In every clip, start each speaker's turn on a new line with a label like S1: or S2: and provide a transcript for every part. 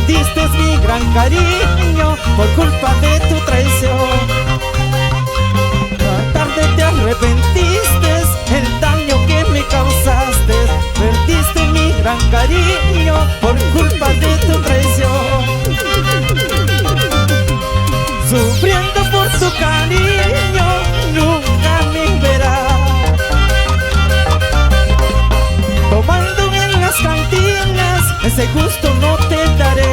S1: Perdiste mi gran cariño por culpa de tu traición. Más tarde te arrepentiste el daño que me causaste. Perdiste mi gran cariño por culpa de tu traición. Sufriendo por tu cariño nunca me verás. Tomando en las cantinas, ese gusto no te daré.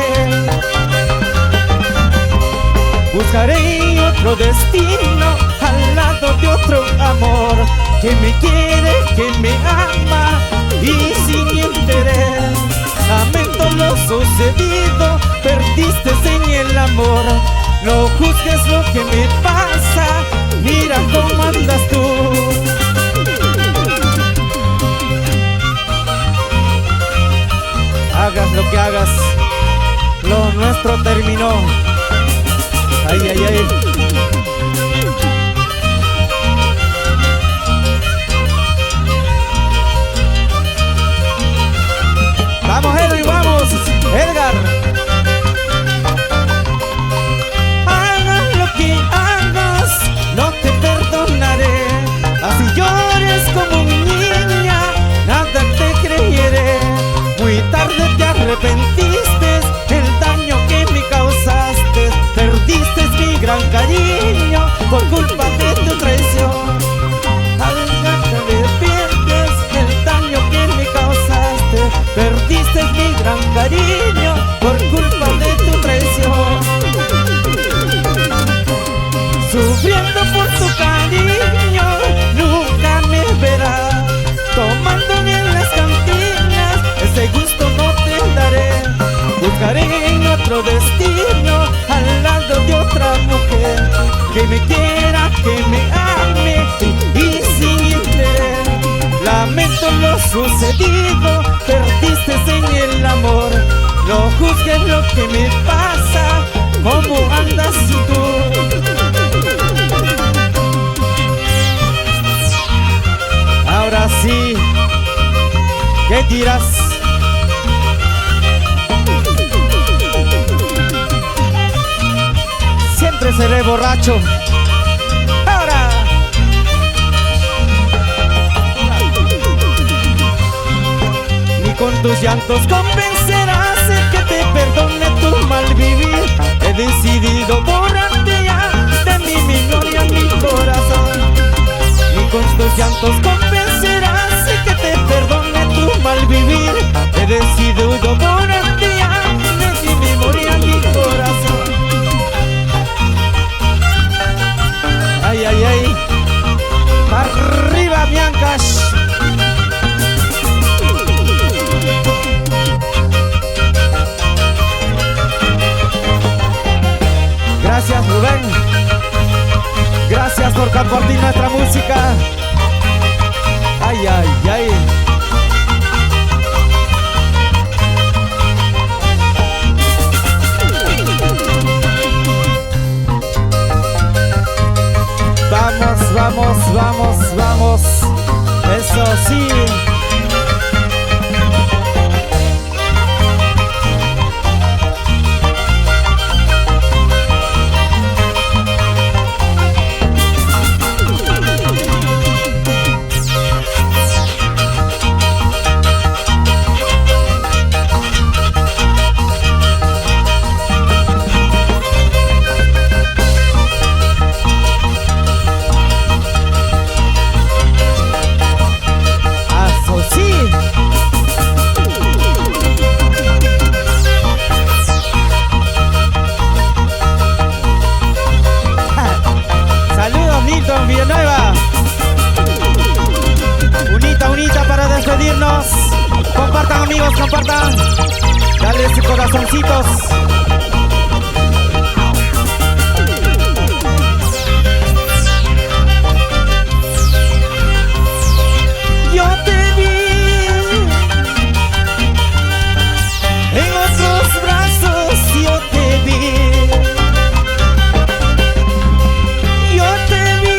S1: Buscaré otro destino al lado de otro amor que me quiere, que me ama y sin interés. Lamento lo sucedido, perdiste en el amor. No juzgues lo que me pasa, mira cómo andas tú. Hagas lo que hagas, lo nuestro terminó. Ay, ay, ay. Vamos, Edwin, vamos, Edgar. Hagas lo que hagas, no te perdonaré. Así llores como niña, nada te creeré. Muy tarde te arrepentiste el daño que me causaste. Perdiste mi gran cariño por culpa de tu traición. Ahora te arrepientes el daño que me causaste. Perdiste mi gran cariño por culpa de tu traición. Sufriendo por tu cariño nunca me verás. Tomándome en las cantinas, ese gusto no te daré. Buscaré en otro destino al lado de otra mujer que me quiera, que me ame y sin interés. Lamento lo sucedido, perdiste en el amor. No juzgues lo que me pasa, cómo andas tú. Ahora sí, ¿qué dirás? Siempre seré borracho. Ahora. Ni con tus llantos convencerás el que te perdone tu mal vivir. He decidido borrarte ya de mi memoria, mi corazón. Ni con tus llantos convencerás el que te perdone tu mal vivir. He decidido borrarte ya de mi memoria, mi corazón. Ay, ay, ay. Arriba, Biancas. Gracias, Rubén. Gracias por compartir nuestra música. Ay, ay, ay. Vamos, vamos, vamos, vamos. Eso sí. Villanueva, unita para despedirnos. Compartan, amigos, compartan. Dale sus corazoncitos. Yo te vi en otros brazos, yo te vi. Yo te vi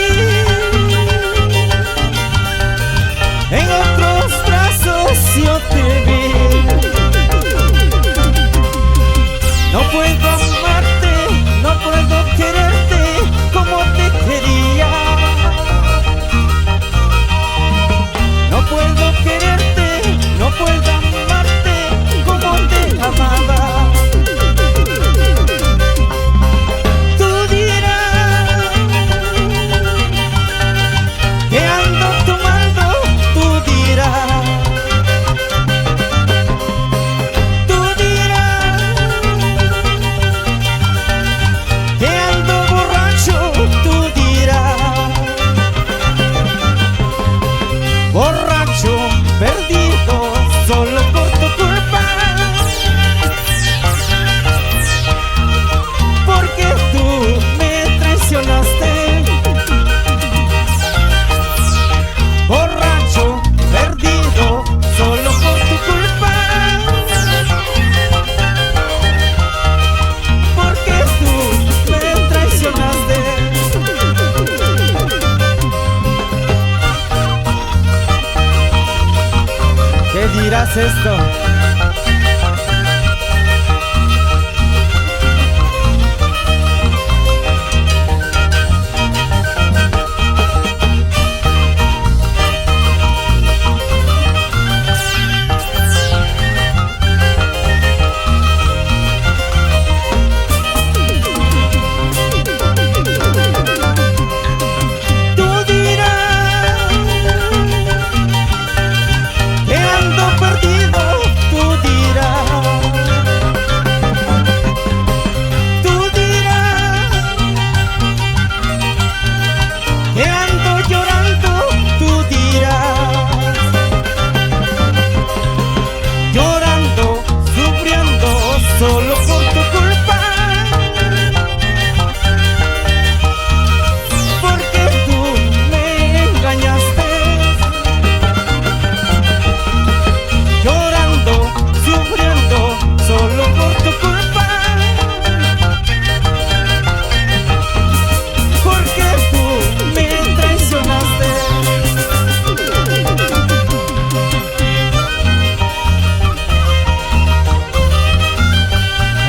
S1: esto?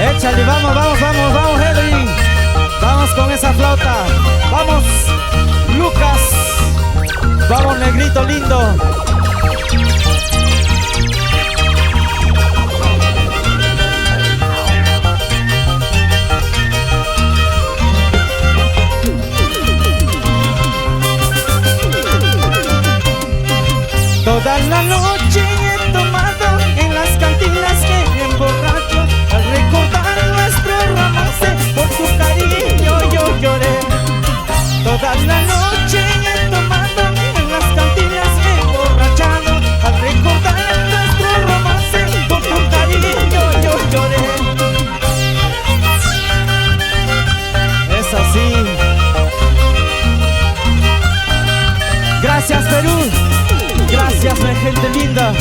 S1: Échale, vamos, vamos, vamos, vamos, Edwin. Vamos con esa flauta. Vamos, Lucas. Vamos, negrito lindo. Toda la noche he tomado en las cantinas que me emborracho. Al recordar nuestro romance, por tu cariño yo lloré. Toda la noche he tomado en las cantinas emborrachado. Al recordar nuestro romance, por tu cariño yo lloré. Es así. Gracias, Perú. Gracias, mi gente linda.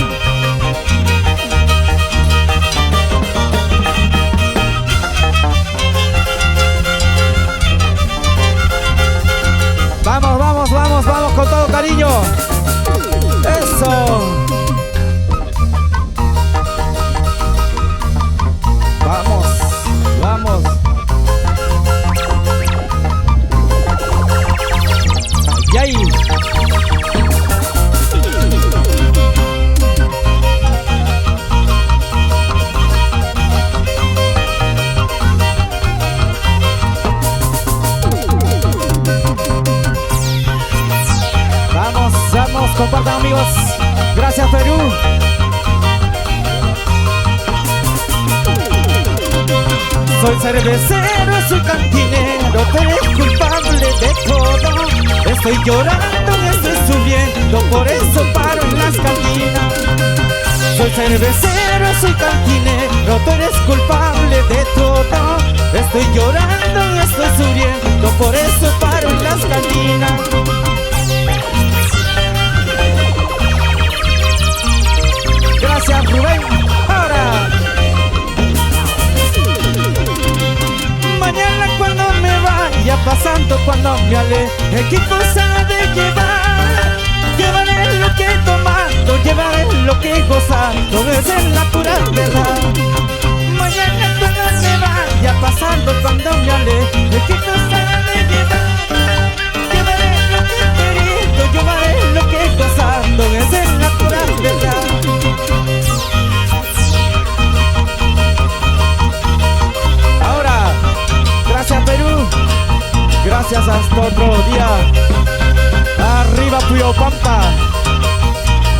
S1: Vamos, vamos, vamos, vamos con todo cariño. Eso. Vamos, vamos. Y ahí. Compartan, amigos. Gracias, Perú. Soy cervecero, soy cantinero, tú eres culpable de todo. Estoy llorando, estoy sufriendo, por eso paro en las cantinas. Soy cervecero, soy cantinero, tú eres culpable de todo. Estoy llorando, estoy sufriendo, por eso paro en las cantinas. Gracias, Rubén. Ahora. Mañana cuando me vaya pasando, cuando me aleje, ¿qué cosa de llevar? Llevaré lo que he tomado, llevaré lo que he gozado, esa es la pura verdad. Mañana cuando me vaya pasando, cuando me aleje, ¿qué cosa de llevar? Llevaré lo que he querido, llevaré lo que he gozado, esa es la pura verdad. Gracias, Perú. Gracias, hasta otro día. Arriba, Puyo Pampa.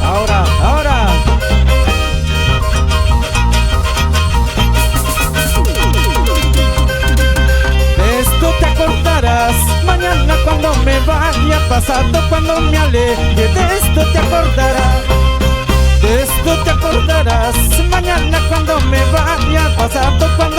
S1: Ahora, ahora. De esto te acordarás mañana cuando me vaya pasando, cuando me aleje. De esto te acordarás. De esto te acordarás mañana cuando me vaya pasando, cuando